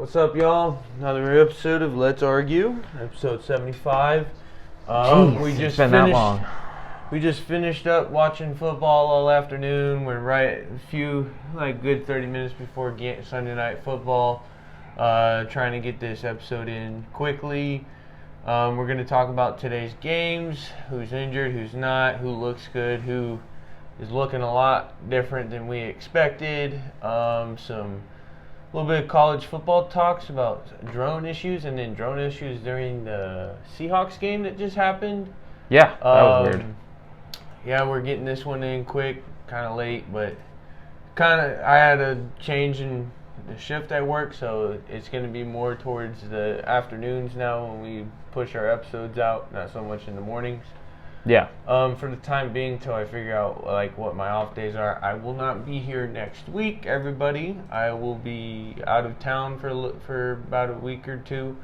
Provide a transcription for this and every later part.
What's up, y'all? Another episode of Let's Argue, episode 75. It's been that long. We just finished up watching football all afternoon. We're right a few, good 30 minutes before Sunday night football. Trying to get this episode in quickly. We're going to talk about today's games, who's injured, who's not, who looks good, who is looking a lot different than we expected. A little bit of college football talks about drone issues, and then drone issues during the Seahawks game that just happened. Yeah, that was weird. Yeah, we're getting this one in quick, kind of late, but I had a change in the shift at work, so it's going to be more towards the afternoons now when we push our episodes out, not so much in the mornings. Yeah. For the time being, till I figure out what my off days are, I will not be here next week. Everybody, I will be out of town for about a week or two.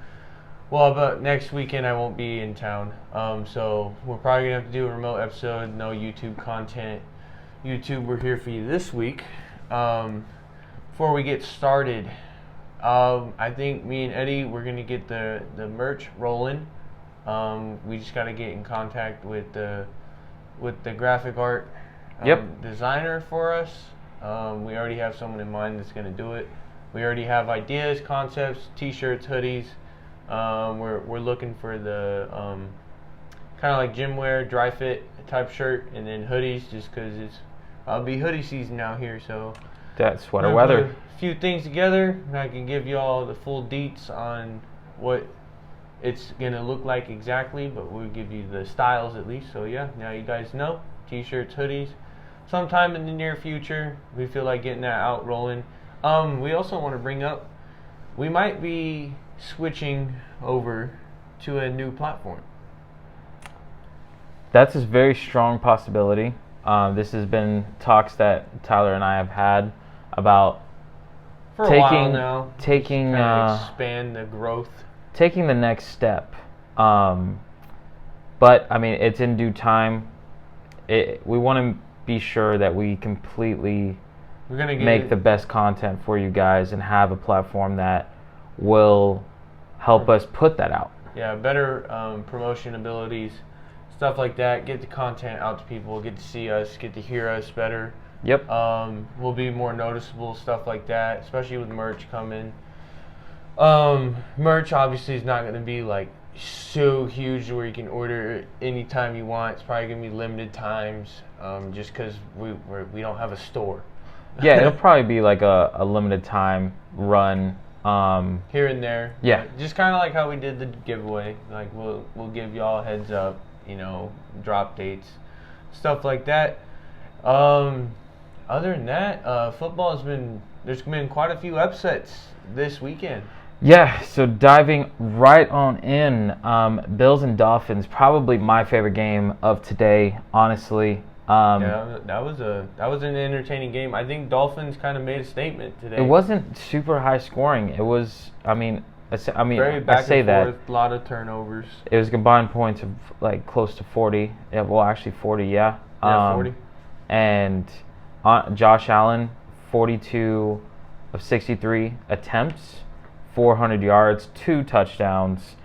Well, about next weekend I won't be in town. So we're probably gonna have to do a remote episode. No YouTube content. YouTube, we're here for you this week. Before we get started, I think me and Eddie, we're gonna get the merch rolling. We just got to get in contact with the graphic art designer for us. We already have someone in mind that's going to do it. We already have ideas, concepts, t-shirts, hoodies. We're looking for the kind of like gym wear, dry fit type shirt, and then hoodies, just because I'll be hoodie season out here. So that's sweater weather. Put a few things together, and I can give you all the full deets on what it's going to look like exactly, but we'll give you the styles at least. So yeah, now you guys know. T-shirts, hoodies. Sometime in the near future, we feel like getting that out rolling. We also want to bring up, we might be switching over to a new platform. That's a very strong possibility. This has been talks that Tyler and I have had about for a while now. Taking expand the growth. Taking the next step, but I mean it's in due time. We want to be sure that we completely make the best content for you guys and have a platform that will help us put that out. Yeah, better promotion abilities, stuff like that. Get the content out to people, get to see us, get to hear us better. Yep. We'll be more noticeable, stuff like that, especially with merch coming. Merch obviously is not going to be so huge where you can order it anytime you want. It's probably going to be limited times, just because we don't have a store. Yeah, it'll probably be like a limited time run. Here and there. Yeah. Just kind of like how we did the giveaway. We'll give y'all a heads up, drop dates, stuff like that. Other than that, there's been quite a few upsets this weekend. Yeah, so diving right on in, Bills and Dolphins, probably my favorite game of today, honestly. Yeah, that was an entertaining game. I think Dolphins kind of made a statement today. It wasn't super high scoring. It was, very back and forth, a lot of turnovers. It was combined points of close to 40. Yeah, well, actually 40, yeah. Yeah, 40. And Josh Allen, 42 of 63 attempts. 400 yards, 2 touchdowns,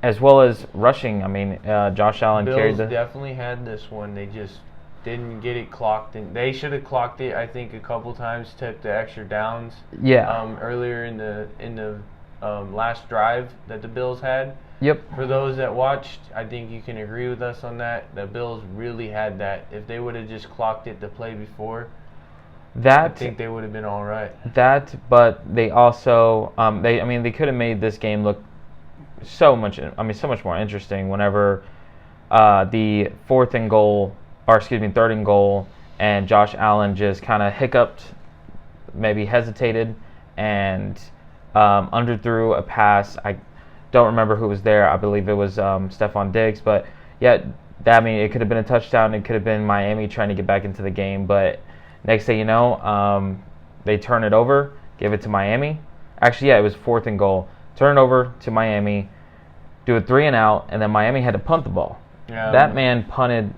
as well as rushing. I mean, Josh Allen carried the... Bills definitely had this one. They just didn't get it clocked. They should have clocked it, I think, a couple times, took the extra downs. Yeah. Earlier in the last drive that the Bills had. Yep. For those that watched, I think you can agree with us on that. The Bills really had that. If they would have just clocked it the play before, I think they would have been all right. But they also, they could have made this game look so much more interesting whenever the third and goal, and Josh Allen just kind of hiccuped, maybe hesitated, and underthrew a pass. I don't remember who was there. I believe it was Stephon Diggs, but yeah, it could have been a touchdown. It could have been Miami trying to get back into the game, but next thing you know, they turn it over, give it to Miami. Actually, yeah, it was 4th and goal. Turn it over to Miami, do a 3 and out, and then Miami had to punt the ball. Yeah. That man punted.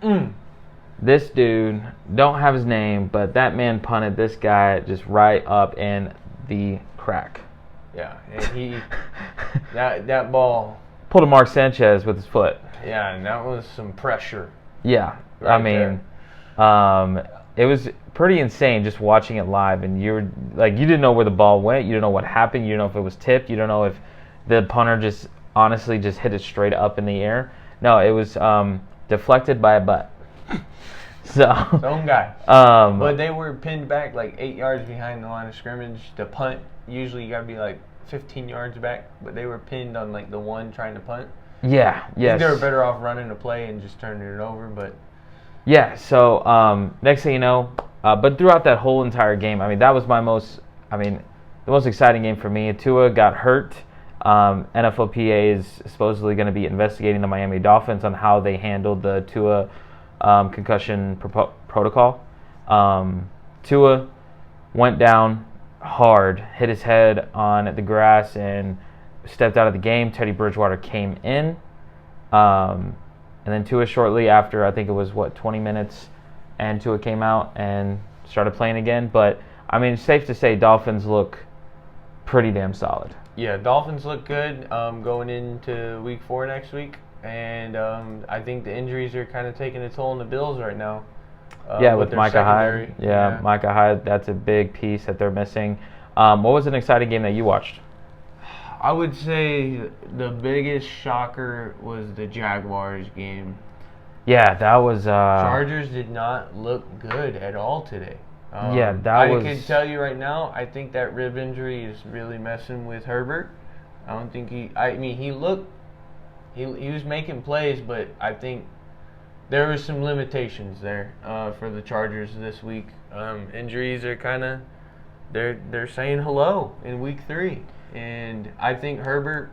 This dude, don't have his name, but that man punted this guy just right up in the crack. Yeah, and that ball pulled a Mark Sanchez with his foot. Yeah, and that was some pressure. Yeah, Right I mean, it was pretty insane just watching it live, and you didn't know where the ball went, you didn't know what happened, you didn't know if it was tipped, you don't know if the punter just honestly just hit it straight up in the air. No, it was deflected by a butt. So his own guy. But they were pinned back like 8 yards behind the line of scrimmage. To punt, usually you got to be like 15 yards back, but they were pinned on like the one trying to punt. Yeah, yes. I think they were better off running the play and just turning it over, but... Yeah, so next thing you know, but throughout that whole entire game, I mean, that was the most exciting game for me. Tua got hurt. NFLPA is supposedly going to be investigating the Miami Dolphins on how they handled the Tua concussion protocol. Tua went down hard, hit his head on the grass, and stepped out of the game. Teddy Bridgewater came in. And then Tua shortly after, I think it was, 20 minutes, and Tua came out and started playing again. But, I mean, it's safe to say Dolphins look pretty damn solid. Yeah, Dolphins look good going into Week 4 next week. And I think the injuries are kind of taking a toll on the Bills right now. With Micah Hyde. Yeah, Micah Hyde, that's a big piece that they're missing. What was an exciting game that you watched? I would say the biggest shocker was the Jaguars game. Yeah, that was... Chargers did not look good at all today. I can tell you right now, I think that rib injury is really messing with Herbert. I don't think he was making plays, but I think there were some limitations there for the Chargers this week. Injuries are kind of... They're saying hello in Week 3. And I think Herbert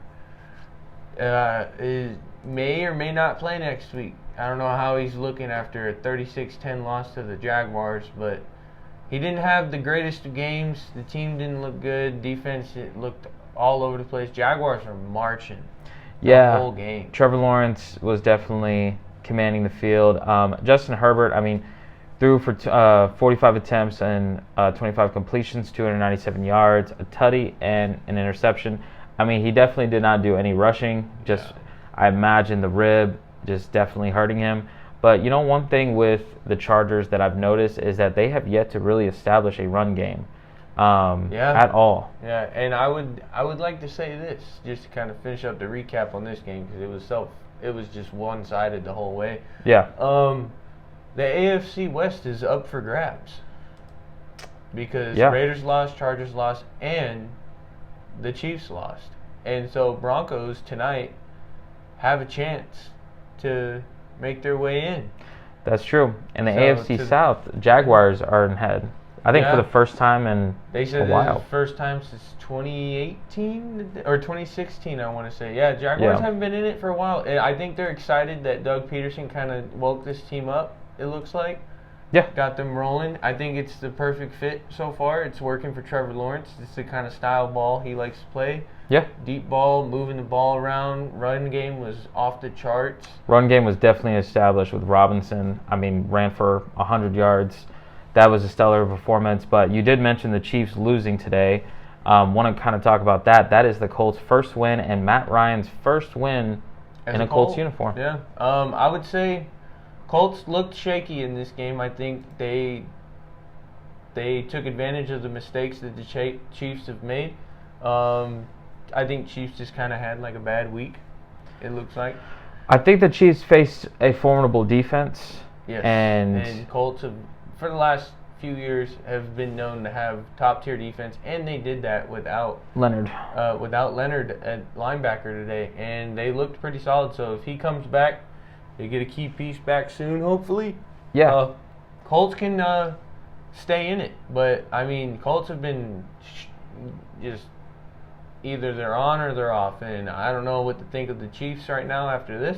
may or may not play next week. I don't know how he's looking after a 36-10 loss to the Jaguars, but he didn't have the greatest of games. The team didn't look good. Defense, it looked all over the place. Jaguars are marching the whole game. Trevor Lawrence was definitely commanding the field. Justin Herbert, I mean, threw for 45 attempts and 25 completions, 297 yards, a tutty, and an interception. I mean, he definitely did not do any rushing. I imagine the rib just definitely hurting him. But, one thing with the Chargers that I've noticed is that they have yet to really establish a run game at all. Yeah, and I would like to say this, just to kind of finish up the recap on this game, because it was just one-sided the whole way. Yeah. The AFC West is up for grabs because Raiders lost, Chargers lost, and the Chiefs lost. And so Broncos tonight have a chance to make their way in. That's true. And the AFC South, Jaguars are in head. I think for the first time in a while. They said it's the first time since 2018 or 2016, I want to say. Yeah, Jaguars haven't been in it for a while. And I think they're excited that Doug Peterson kind of woke this team up. It looks like. Yeah. Got them rolling. I think it's the perfect fit so far. It's working for Trevor Lawrence. It's the kind of style ball he likes to play. Yeah. Deep ball, moving the ball around. Run game was off the charts. Run game was definitely established with Robinson. I mean, ran for 100 yards. That was a stellar performance. But you did mention the Chiefs losing today. Want to kind of talk about that. That is the Colts' first win and Matt Ryan's first win in a Colts uniform. Yeah. I would say Colts looked shaky in this game. I think they took advantage of the mistakes that the Chiefs have made. I think Chiefs just kind of had like a bad week, it looks like. I think the Chiefs faced a formidable defense. Yes. And Colts have, for the last few years, have been known to have top-tier defense, and they did that without Leonard. Without Leonard at linebacker today, and they looked pretty solid. So if he comes back, they get a key piece back soon, hopefully. Yeah. Colts can stay in it. But, I mean, Colts have been just either they're on or they're off. And I don't know what to think of the Chiefs right now after this.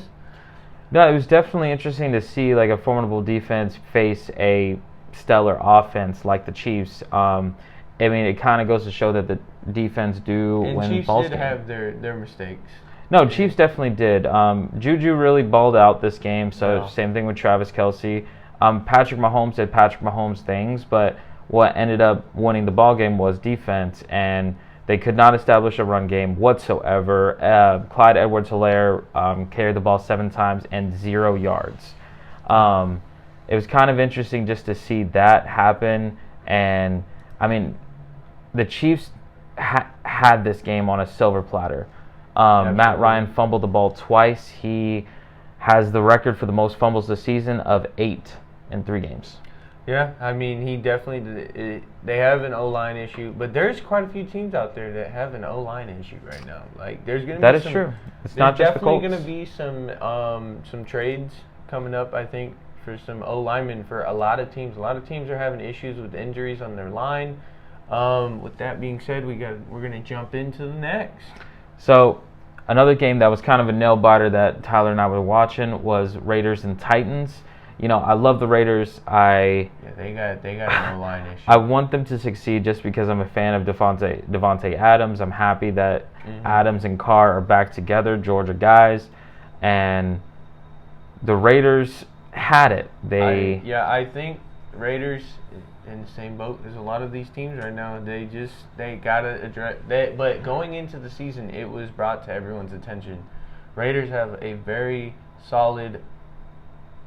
No, it was definitely interesting to see like a formidable defense face a stellar offense like the Chiefs. I mean, it kind of goes to show that the defense win Chiefs ball did games. have their mistakes. No, Chiefs definitely did. Juju really balled out this game, so same thing with Travis Kelce. Patrick Mahomes did Patrick Mahomes things, but what ended up winning the ball game was defense, and They could not establish a run game whatsoever. Clyde Edwards-Helaire carried the ball 7 times and 0 yards. It was kind of interesting just to see that happen. And, I mean, the Chiefs had this game on a silver platter. Matt Ryan fumbled the ball twice. He has the record for the most fumbles this season of 8 in 3 games. Yeah, I mean, he definitely they have an O-line issue, but there's quite a few teams out there that have an O-line issue right now. Like, there's going to be that is true. It's not just the Colts. There's definitely going to be some trades coming up, I think, for some O-linemen for a lot of teams. A lot of teams are having issues with injuries on their line. With that being said, we're going to jump into the next. So, another game that was kind of a nail-biter that Tyler and I were watching was Raiders and Titans. You know, I love the Raiders. They got an O-line issue. I want them to succeed just because I'm a fan of Devontae Adams. I'm happy that Adams and Carr are back together, Georgia guys, and the Raiders had it. I think Raiders in the same boat as a lot of these teams right now. They gotta address that. But going into the season, it was brought to everyone's attention. Raiders have a very solid,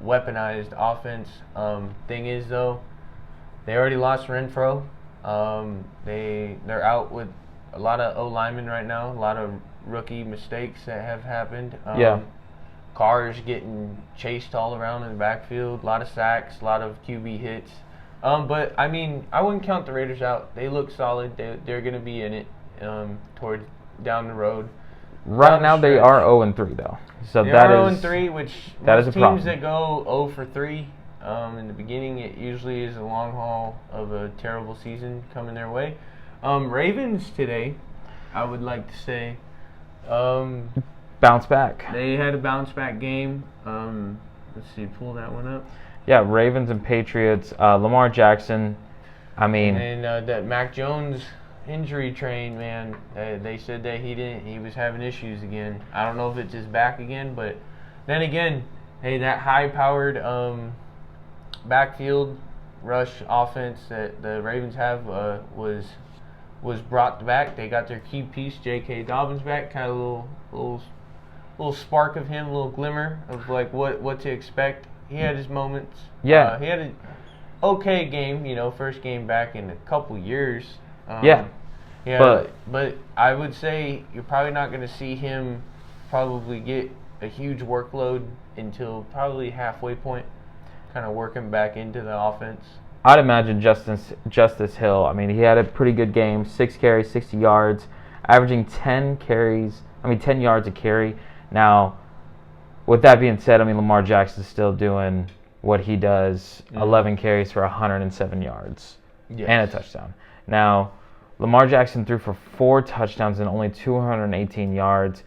weaponized offense. Thing is, though, they already lost Renfro. They're out with a lot of O-linemen right now. A lot of rookie mistakes that have happened. Carr's getting chased all around in the backfield. A lot of sacks, a lot of QB hits. But I mean, I wouldn't count the Raiders out. They look solid. They're going to be in it towards down the road. Right now they are 0-3 though. So they that are is 0-3, which that is a problem. Teams that go 0-3 in the beginning, it usually is a long haul of a terrible season coming their way. Ravens today, I would like to say, bounce back. They had a bounce back game. Let's see, pull that one up. Yeah, Ravens and Patriots. Lamar Jackson. I mean, and that Mac Jones injury train, man. They said that he was having issues again. I don't know if it's his back again, but then again, hey, that high-powered backfield rush offense that the Ravens have was brought back. They got their key piece, J.K. Dobbins, back. Kind of a little spark of him, a little glimmer of like what to expect. He had his moments. Yeah. He had an okay game, first game back in a couple years. Yeah, but I would say you're probably not going to see him probably get a huge workload until probably halfway point, kind of working back into the offense. I'd imagine Justice Hill. I mean, he had a pretty good game, 6 carries, 60 yards, averaging 10 yards a carry. Now, with that being said, I mean, Lamar Jackson's still doing what he does, 11 carries for 107 yards and a touchdown. Now, Lamar Jackson threw for 4 touchdowns and only 218 yards.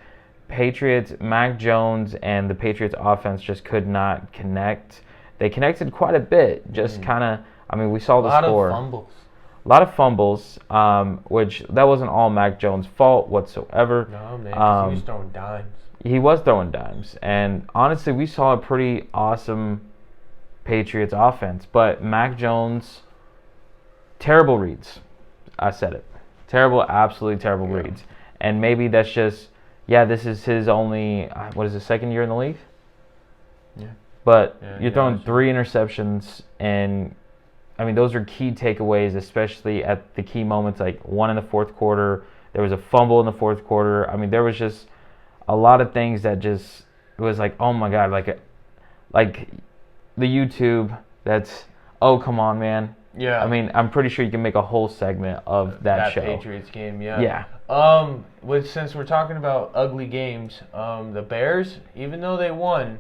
Patriots, Mac Jones, and the Patriots offense just could not connect. They connected quite a bit, just kind of, I mean, we saw the score. A lot of fumbles, which that wasn't all Mac Jones' fault whatsoever. No, man, he was throwing dimes. He was throwing dimes. And honestly, we saw a pretty awesome Patriots offense. But Mac Jones, terrible reads. I said it. Absolutely terrible reads. And maybe that's just, this is his only, second year in the league? Yeah. But you're throwing 3 interceptions, and, I mean, those are key takeaways, especially at the key moments, like one in the fourth quarter. There was a fumble in the fourth quarter. I mean, there was just a lot of things that just, it was like, oh my God, like the YouTube that's, oh, come on, man. Yeah. I mean, I'm pretty sure you can make a whole segment of that show. Patriots game, yeah. Yeah. Since we're talking about ugly games, the Bears, even though they won,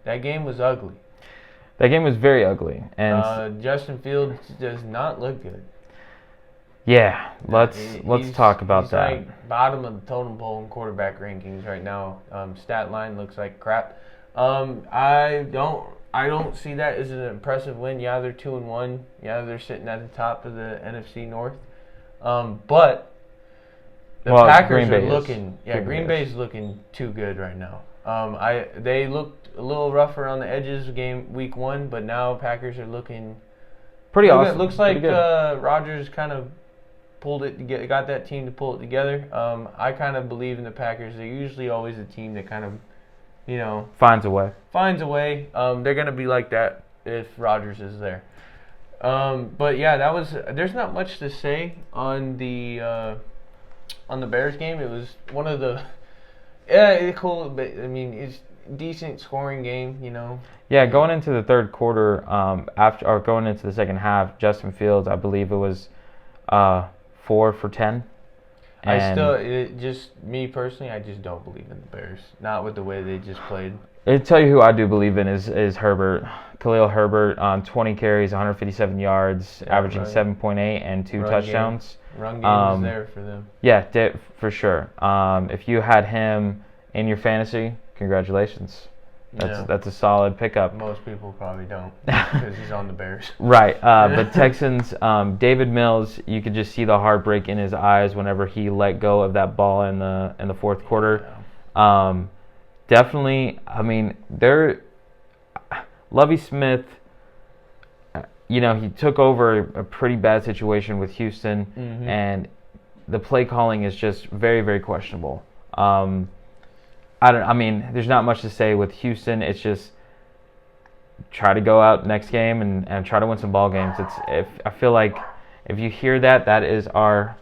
that game was ugly. That game was very ugly, and Justin Fields does not look good. Yeah, let's talk about that. He's like bottom of the totem pole in quarterback rankings right now. Stat line looks like crap. I don't see that as an impressive win. Yeah, they're 2-1. Yeah, they're sitting at the top of the NFC North. But the Packers are looking. Yeah, Green Bay's looking too good right now. They looked a little rougher on the edges of week 1, but now Packers are looking pretty awesome. It looks like Rodgers kind of pulled it together, got that team to pull it together. I kind of believe in the Packers. They're usually always a team that kind of, finds a way. They're gonna be like that if Rodgers is there. But yeah, there's not much to say on the Bears game. It was one of the it's cool, but I mean it's decent scoring game, Yeah, going into the third quarter, going into the second half, Justin Fields, I believe it was 4 for 10. Me personally, I just don't believe in the Bears. Not with the way they just played. I'll tell you who I do believe in is Herbert. Khalil Herbert on 20 carries, 157 yards, averaging 7.8 and 2 touchdowns. Run game is there for them. Yeah, for sure. If you had him in your fantasy, congratulations. That's a solid pickup. Most people probably don't because he's on the Bears. Right. But Texans, David Mills, you could just see the heartbreak in his eyes whenever he let go of that ball in the fourth quarter. Yeah. Definitely, I mean, Lovie Smith, he took over a pretty bad situation with Houston, and the play calling is just very, very questionable. There's not much to say with Houston. It's just try to go out next game and try to win some ball games. I feel like if you hear that is our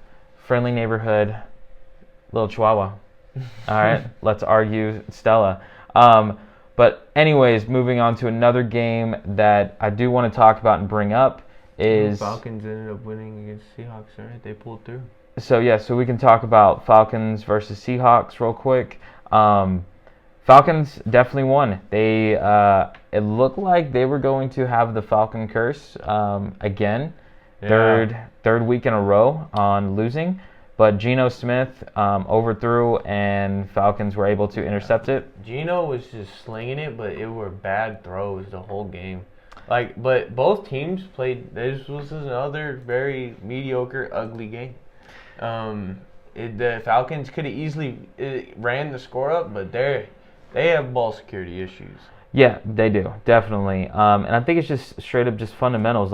friendly neighborhood little chihuahua. All right, let's argue Stella. But anyways, moving on to another game that I do want to talk about and bring up is Falcons ended up winning against Seahawks, right? They pulled through. So we can talk about Falcons versus Seahawks real quick. Falcons definitely won. They it looked like they were going to have the Falcon curse again, third week in a row on losing. But Geno Smith overthrew, and Falcons were able to intercept it. Geno was just slinging it, but it were bad throws the whole game. But both teams played. This was another very mediocre, ugly game. The Falcons could have easily ran the score up, but they have ball security issues. Yeah, they do, definitely. And I think it's just straight up just fundamentals.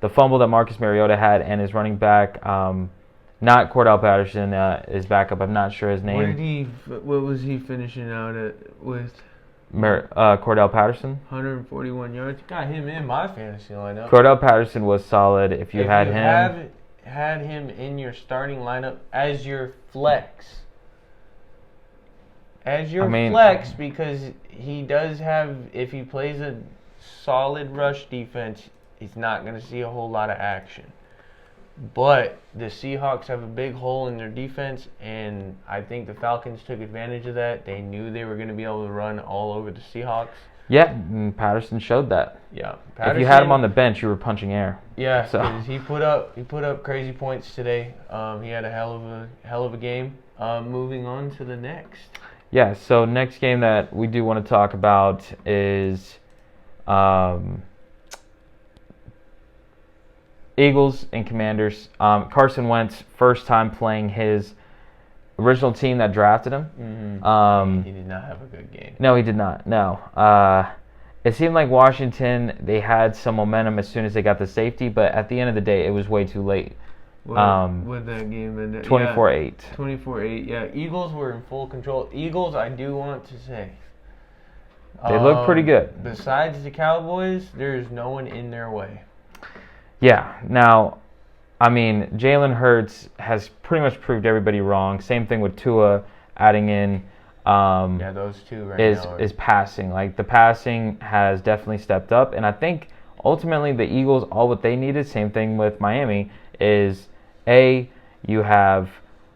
The fumble that Marcus Mariota had and his running back, not Cordell Patterson, is backup. I'm not sure his name. What was he finishing out with? Cordell Patterson. 141 yards. Got him in my fantasy lineup. Cordell Patterson was solid. If you had him in your starting lineup as your flex. Flex, because he does have, if he plays a solid rush defense, he's not going to see a whole lot of action. But the Seahawks have a big hole in their defense, and I think the Falcons took advantage of that. They knew they were going to be able to run all over the Seahawks. Yeah, and Patterson showed that. Yeah, if you had him on the bench, you were punching air. Yeah, so he put up crazy points today. He had a hell of a game. Moving on to the next. Yeah, so next game that we do want to talk about is Eagles and Commanders. Carson Wentz, first time playing his original team that drafted him. Mm-hmm. He did not have a good game. No, he did not. No. It seemed like Washington, they had some momentum as soon as they got the safety, but at the end of the day, it was way too late. What that game ended? 24-8. 24-8. Yeah, Eagles were in full control. Eagles, I do want to say, they look pretty good. Besides the Cowboys, there's no one in their way. Yeah. Now, I mean, Jalen Hurts has pretty much proved everybody wrong. Same thing with Tua adding in. Those two right now is passing. Like, the passing has definitely stepped up, and I think ultimately the Eagles, all what they needed, same thing with Miami, is you have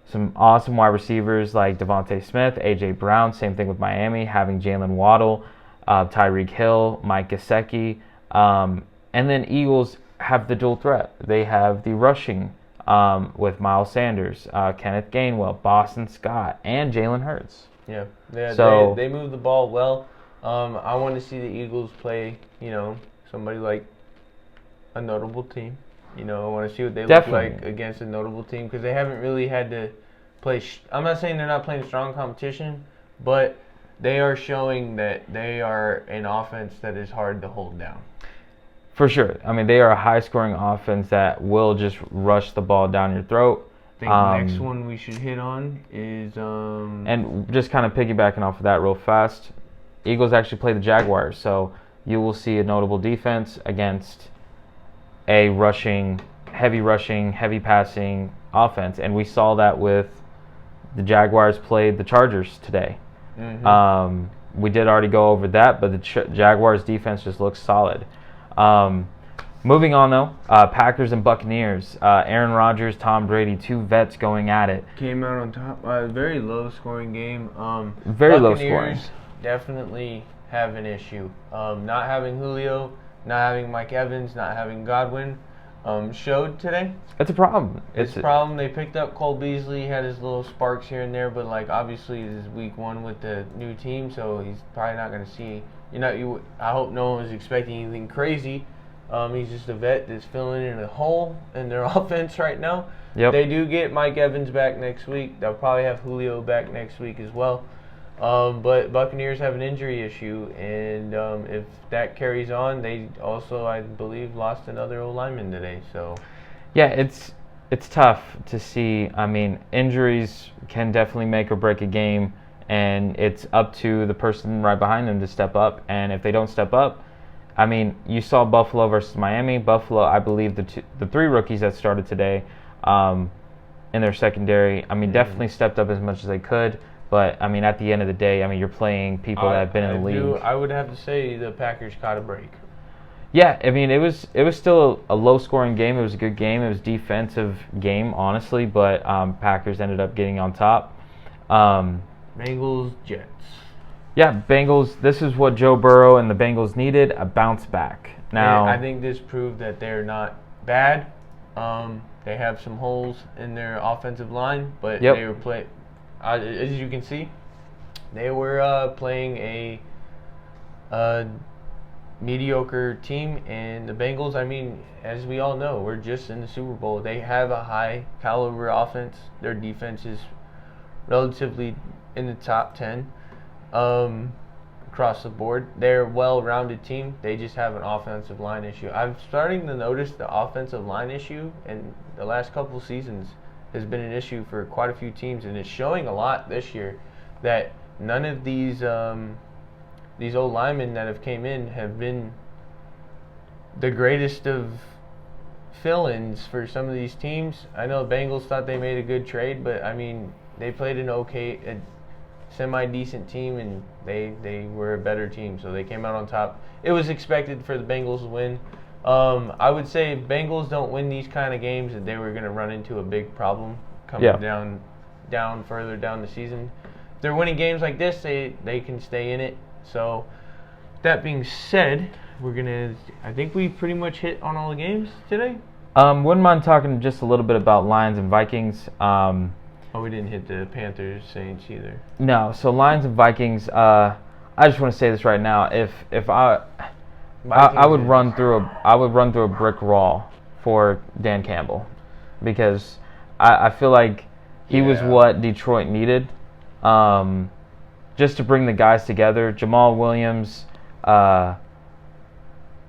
some awesome wide receivers like Devontae Smith, A.J. Brown, same thing with Miami, having Jalen Waddle, Tyreek Hill, Mike Gesicki, and then Eagles have the dual threat. They have the rushing with Miles Sanders, Kenneth Gainwell, Boston Scott, and Jalen Hurts. Yeah, so they move the ball well. I want to see the Eagles play, somebody like a notable team. I want to see what they look like against a notable team because they haven't really had to play. I'm not saying they're not playing strong competition, but they are showing that they are an offense that is hard to hold down. For sure. I mean, they are a high-scoring offense that will just rush the ball down your throat. I think the next one we should hit on is and just kind of piggybacking off of that real fast, Eagles actually play the Jaguars, so you will see a notable defense against a heavy passing offense, and we saw that with the Jaguars played the Chargers today. Mm-hmm. We did already go over that, but the Jaguars defense just looks solid. Moving on, though, Packers and Buccaneers. Aaron Rodgers, Tom Brady, two vets going at it. Came out on top. Very low-scoring game. Very low-scoring. Definitely have an issue. Not having Julio, not having Mike Evans, not having Godwin showed today. It's a problem. It's a problem. They picked up Cole Beasley, had his little sparks here and there, but like obviously this is week one with the new team, so he's probably not going to see. I hope no one was expecting anything crazy. He's just a vet that's filling in a hole in their offense right now. Yep. They do get Mike Evans back next week. They'll probably have Julio back next week as well. But Buccaneers have an injury issue, and if that carries on, they also, I believe, lost another O-lineman today. So, yeah, it's tough to see. I mean, injuries can definitely make or break a game, and it's up to the person right behind them to step up. And if they don't step up, I mean, you saw Buffalo versus Miami. Buffalo, I believe the three rookies that started today in their secondary, I mean, definitely stepped up as much as they could. But, I mean, at the end of the day, I mean, you're playing people that have been in the league. I would have to say the Packers caught a break. Yeah, I mean, it was still a low-scoring game. It was a good game. It was a defensive game, honestly, but Packers ended up getting on top. Bengals, Jets. Yeah, Bengals, this is what Joe Burrow and the Bengals needed, a bounce back. Now, I think this proved that they're not bad. They have some holes in their offensive line, but they were playing, as you can see, they were playing a mediocre team, and the Bengals, I mean, as we all know, we're just in the Super Bowl. They have a high caliber offense. Their defense is relatively in the top 10 across the board. They're a well-rounded team. They just have an offensive line issue. I'm starting to notice the offensive line issue in the last couple of seasons has been an issue for quite a few teams, and it's showing a lot this year that none of these old linemen that have came in have been the greatest of fill-ins for some of these teams. I know the Bengals thought they made a good trade, but I mean, they played a semi-decent team, and they were a better team, so they came out on top. It was expected for the Bengals to win. I would say if Bengals don't win these kind of games, that they were going to run into a big problem coming down further down the season. If they're winning games like this, they can stay in it. So, that being said, I think we pretty much hit on all the games today. Wouldn't mind talking just a little bit about Lions and Vikings. We didn't hit the Panthers Saints either. No, so Lions and Vikings. I just want to say this right now. If I would run through a brick wall for Dan Campbell, because I feel like he was what Detroit needed, just to bring the guys together. Jamal Williams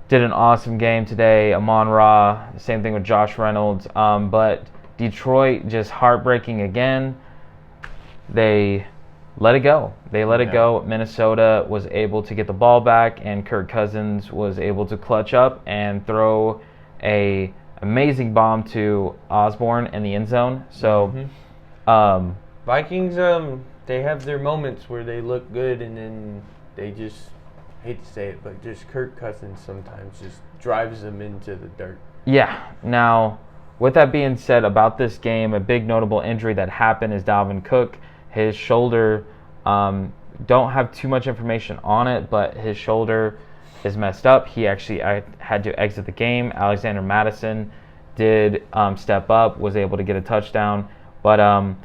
did an awesome game today. Amon-Ra, same thing with Josh Reynolds, but Detroit just heartbreaking again. They let it go. Minnesota was able to get the ball back, and Kirk Cousins was able to clutch up and throw a amazing bomb to Osborne in the end zone. So, Vikings, they have their moments where they look good, and then they just, hate to say it, but just Kirk Cousins sometimes just drives them into the dirt. Yeah. Now, with that being said about this game, a big notable injury that happened is Dalvin Cook. His shoulder, don't have too much information on it, but his shoulder is messed up. He actually had to exit the game. Alexander Mattison did step up, was able to get a touchdown. But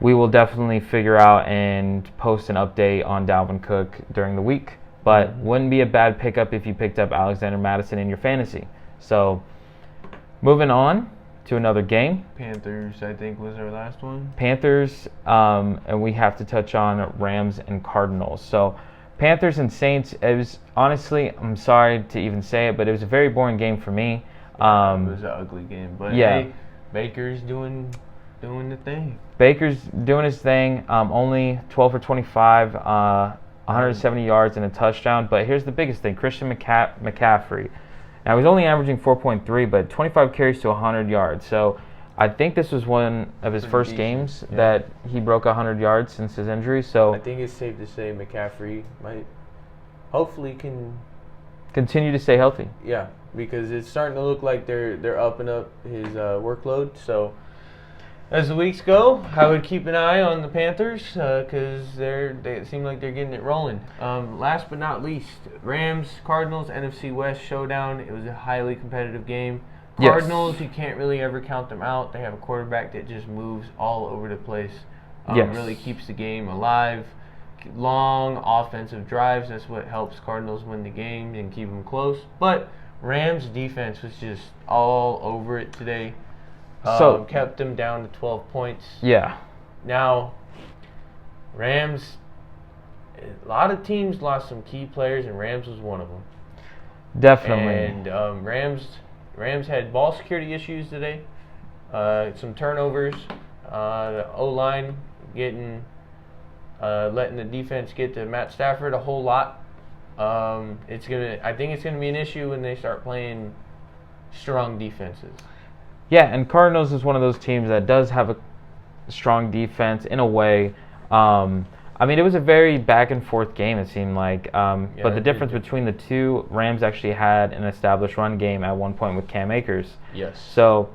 we will definitely figure out and post an update on Dalvin Cook during the week. But wouldn't be a bad pickup if you picked up Alexander Mattison in your fantasy. So, moving on to another game. Panthers, I think, was our last one. Panthers, and we have to touch on Rams and Cardinals. So, Panthers and Saints, it was honestly, I'm sorry to even say it, but it was a very boring game for me. It was an ugly game, but hey, Baker's doing the thing. Baker's doing his thing. Only 12 for 25, 170 yards and a touchdown. But here's the biggest thing: Christian McCaffrey. Now he's only averaging 4.3, but 25 carries to 100 yards. So I think this was one of his first games that he broke 100 yards since his injury. So I think it's safe to say McCaffrey might, hopefully, can continue to stay healthy. Yeah, because it's starting to look like they're upping up his workload. So as the weeks go, I would keep an eye on the Panthers because they seem like they're getting it rolling. Last but not least, Rams, Cardinals, NFC West showdown. It was a highly competitive game. Cardinals, you can't really ever count them out. They have a quarterback that just moves all over the place. Really keeps the game alive. Long offensive drives. That's what helps Cardinals win the game and keep them close. But Rams defense was just all over it today. So kept them down to 12 points. Yeah. Now, Rams, a lot of teams lost some key players, and Rams was one of them. Definitely. And Rams had ball security issues today. Some turnovers. The O-line letting the defense get to Matt Stafford a whole lot. I think it's gonna be an issue when they start playing strong defenses. Yeah, and Cardinals is one of those teams that does have a strong defense in a way. I mean, it was a very back and forth game, it seemed like. But the difference between the two, Rams actually had an established run game at one point with Cam Akers. Yes. So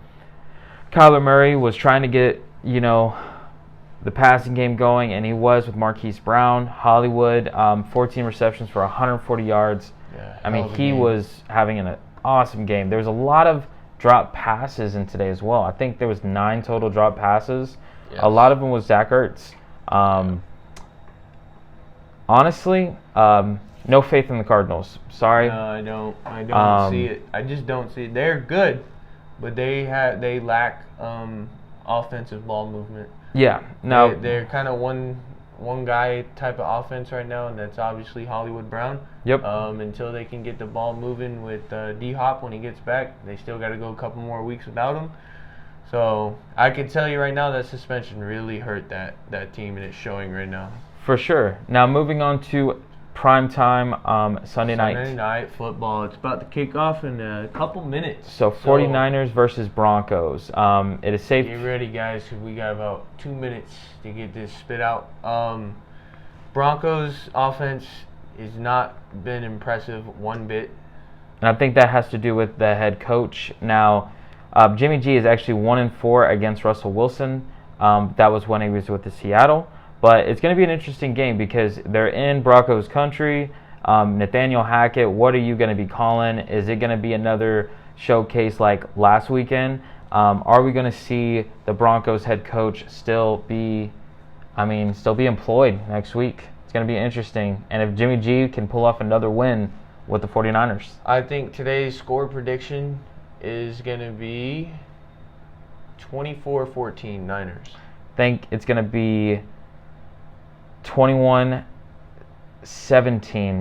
Kyler Murray was trying to get, the passing game going, and he was with Marquise Brown. Hollywood, 14 receptions for 140 yards. Yeah, I mean, he was having an awesome game. There was a lot of drop passes in today as well. I think there was 9 total drop passes. Yes. A lot of them was Zach Ertz. Honestly, no faith in the Cardinals. Sorry. No, I don't see it. I just don't see it. They're good, but they lack offensive ball movement. Yeah. No. They're kind of one guy type of offense right now, and that's obviously Hollywood Brown. Yep. Until they can get the ball moving with D-Hop when he gets back, they still got to go a couple more weeks without him. So I can tell you right now that suspension really hurt that team, and it's showing right now. For sure. Now moving on to primetime Sunday night. Sunday night football. It's about to kick off in a couple minutes. So 49ers versus Broncos. It is safe. Get ready, guys, because we got about 2 minutes to get this spit out. Broncos offense has not been impressive one bit. And I think that has to do with the head coach. Now, Jimmy G is actually 1-4 against Russell Wilson. That was when he was with the Seattle. But it's going to be an interesting game because they're in Broncos country. Nathaniel Hackett, what are you going to be calling? Is it going to be another showcase like last weekend? Are we going to see the Broncos head coach still be employed next week? It's going to be interesting. And if Jimmy G can pull off another win with the 49ers. I think today's score prediction is going to be 24-14 Niners. I think it's going to be 21-17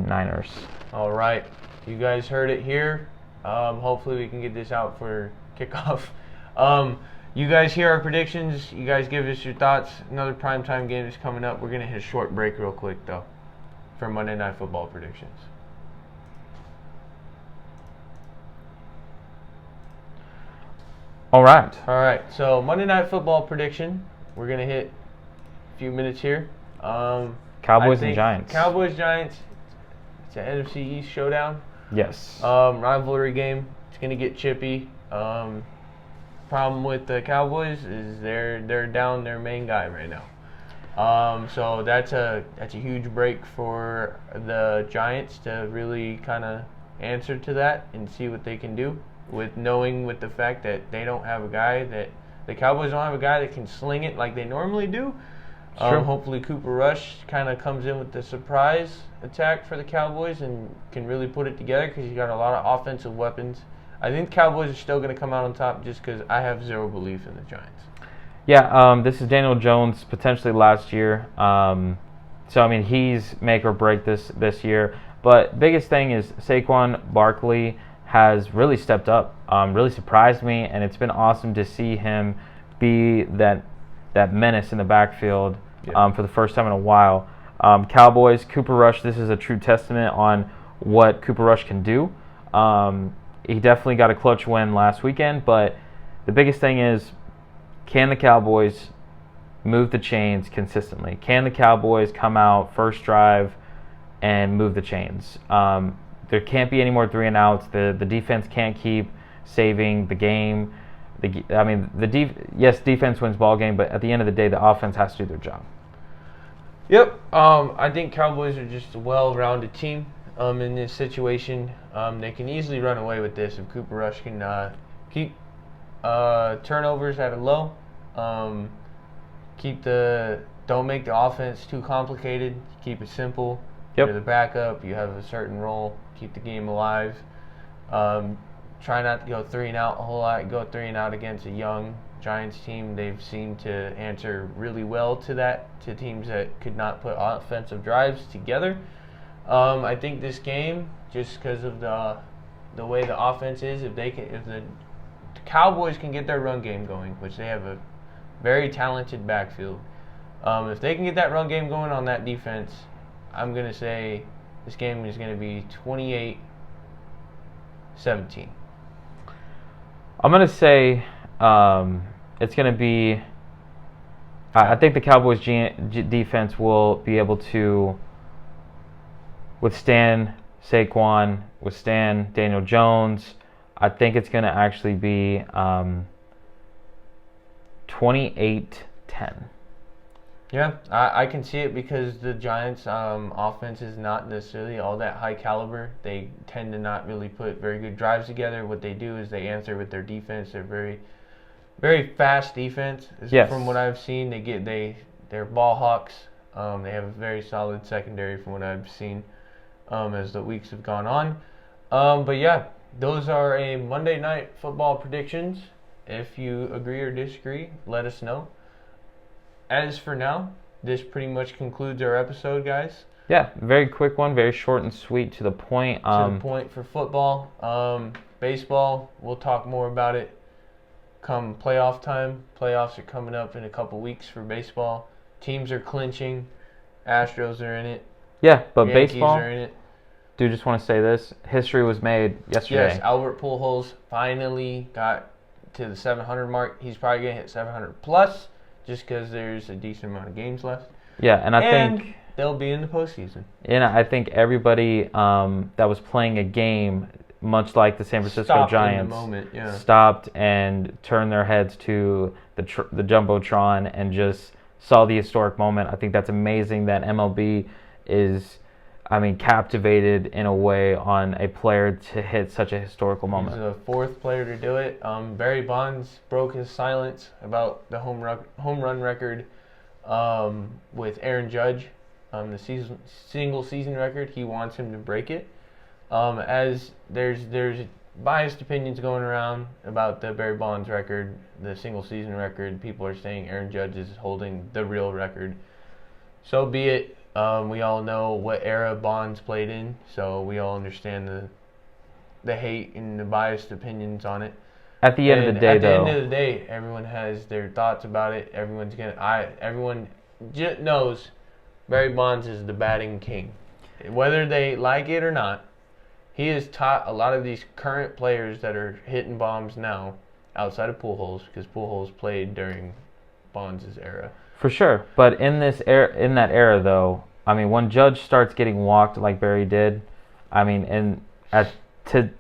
Niners. All right. You guys heard it here. Hopefully we can get this out for kickoff. You guys hear our predictions. You guys give us your thoughts. Another primetime game is coming up. We're going to hit a short break real quick, though, for Monday Night Football predictions. All right. So Monday Night Football prediction. We're going to hit a few minutes here. Cowboys and Giants. Cowboys-Giants. It's an NFC East showdown. Yes. Rivalry game. It's going to get chippy. Problem with the Cowboys is they're down their main guy right now. So that's a huge break for the Giants to really kind of answer to that and see what they can do with the fact that they don't have a guy that the Cowboys don't have a guy that can sling it like they normally do. Hopefully Cooper Rush kind of comes in with the surprise attack for the Cowboys and can really put it together because he's got a lot of offensive weapons. I think the Cowboys are still going to come out on top just because I have zero belief in the Giants. Yeah, this is Daniel Jones' potentially last year. So, I mean, he's make or break this year. But biggest thing is Saquon Barkley has really stepped up, really surprised me, and it's been awesome to see him be that menace in the backfield for the first time in a while. Cowboys, Cooper Rush, this is a true testament on what Cooper Rush can do. He definitely got a clutch win last weekend, but the biggest thing is, can the Cowboys move the chains consistently? Can the Cowboys come out first drive and move the chains? There can't be any more 3-and-outs. The defense can't keep saving the game. Yes, defense wins ball game, but at the end of the day, the offense has to do their job. Yep. I think Cowboys are just a well-rounded team in this situation. They can easily run away with this if Cooper Rush can keep turnovers at a low. Don't make the offense too complicated. Keep it simple. Yep. You're the backup. You have a certain role. Keep the game alive. Try not to go 3-and-out a whole lot. Go 3-and-out against a young Giants team. They've seemed to answer really well to that, to teams that could not put offensive drives together. I think this game, just because of the way the offense is, if the Cowboys can get their run game going, which they have a very talented backfield, if they can get that run game going on that defense, I'm going to say this game is going to be 28-17. I'm going to say it's going to be I think the Cowboys defense will be able to withstand Saquon, withstand Daniel Jones. I think it's going to actually be 28-10. Yeah, I can see it because the Giants' offense is not necessarily all that high caliber. They tend to not really put very good drives together. What they do is they answer with their defense. They're very, very fast defense. Yes. From what I've seen, they're ball hawks. They have a very solid secondary from what I've seen as the weeks have gone on. But yeah, those are a Monday Night Football predictions. If you agree or disagree, let us know. As for now, this pretty much concludes our episode, guys. Yeah, very quick one, very short and sweet, to the point. To the point for football. Baseball, we'll talk more about it come playoff time. Playoffs are coming up in a couple weeks for baseball. Teams are clinching. Astros are in it. Yeah, but Yankees baseball, are in it. do just want to say this. History was made yesterday. Yes, Albert Pujols finally got to the 700 mark. He's probably going to hit 700 plus just because there's a decent amount of games left. Yeah, and I think they'll be in the postseason. And I think everybody that was playing a game, much like the San Francisco Giants, stopped and turned their heads to the Jumbotron and just saw the historic moment. I think that's amazing that MLB is, captivated in a way on a player to hit such a historical moment. He's the fourth player to do it. Barry Bonds broke his silence about the home run record with Aaron Judge, the single season record. He wants him to break it. As there's biased opinions going around about the Barry Bonds record, the single season record. People are saying Aaron Judge is holding the real record. So be it. We all know what era Bonds played in, so we all understand the hate and the biased opinions on it. At the end of the day, everyone has their thoughts about it. Everyone knows Barry Bonds is the batting king, whether they like it or not. He has taught a lot of these current players that are hitting bombs now, outside of Pujols, because Pujols played during Bonds' era. For sure, but in that era, though, when Judge starts getting walked like Barry did, to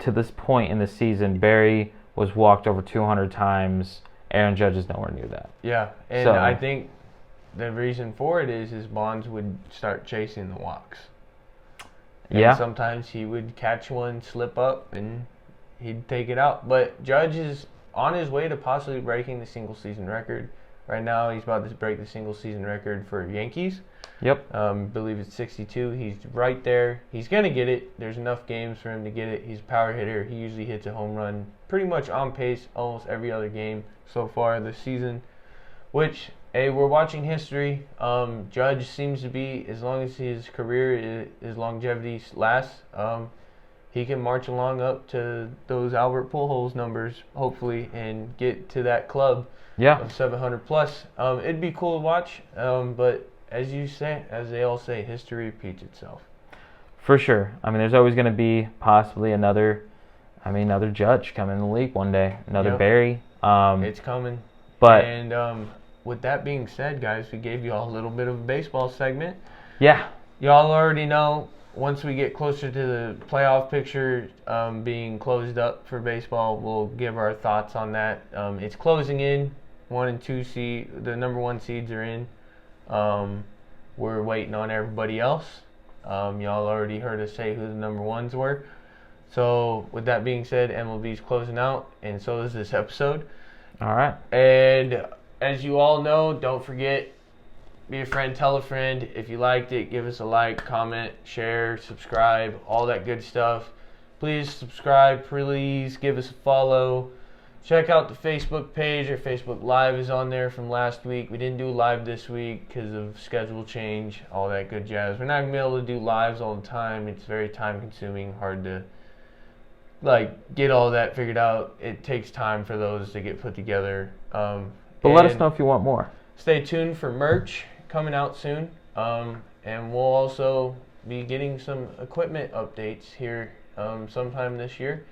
this point in the season, Barry was walked over 200 times. Aaron Judge is nowhere near that. Yeah, and I think the reason for it is Bonds would start chasing the walks. And sometimes he would catch one, slip up, and he'd take it out. But Judge is on his way to possibly breaking the single season record. Right now, he's about to break the single season record for Yankees. Yep. I believe it's 62. He's right there. He's going to get it. There's enough games for him to get it. He's a power hitter. He usually hits a home run pretty much on pace almost every other game so far this season, which hey, we're watching history. Judge seems to be, as long as his career, his longevity lasts, he can march along up to those Albert Pujols numbers, hopefully, and get to that club of 700 plus. It'd be cool to watch, but as they all say, history repeats itself. For sure. I mean, there's always going to be possibly another Judge coming in the league one day, another Barry. It's coming. But with that being said, guys, we gave you all a little bit of a baseball segment. Yeah. Y'all already know, once we get closer to the playoff picture being closed up for baseball, we'll give our thoughts on that. It's closing in. 1 and 2 seed, the number 1 seeds are in. We're waiting on everybody else. Y'all already heard us say who the number 1s were. So with that being said, MLB's closing out, and so is this episode. All right. And as you all know, don't forget, be a friend, tell a friend. If you liked it, give us a like, comment, share, subscribe, all that good stuff. Please subscribe. Please give us a follow. Check out the Facebook page. Our Facebook Live is on there from last week. We didn't do live this week because of schedule change, all that good jazz. We're not going to be able to do lives all the time. It's very time consuming, hard to get all that figured out. It takes time for those to get put together. But let us know if you want more. Stay tuned for merch coming out soon. And we'll also be getting some equipment updates here sometime this year.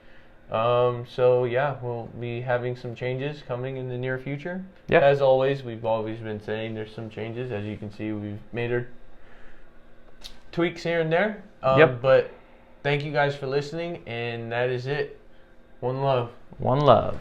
So yeah, we'll be having some changes coming in the near future. Yeah. As always, we've always been saying there's some changes. As you can see, we've made our tweaks here and there. But thank you guys for listening, and that is it. One love. One love.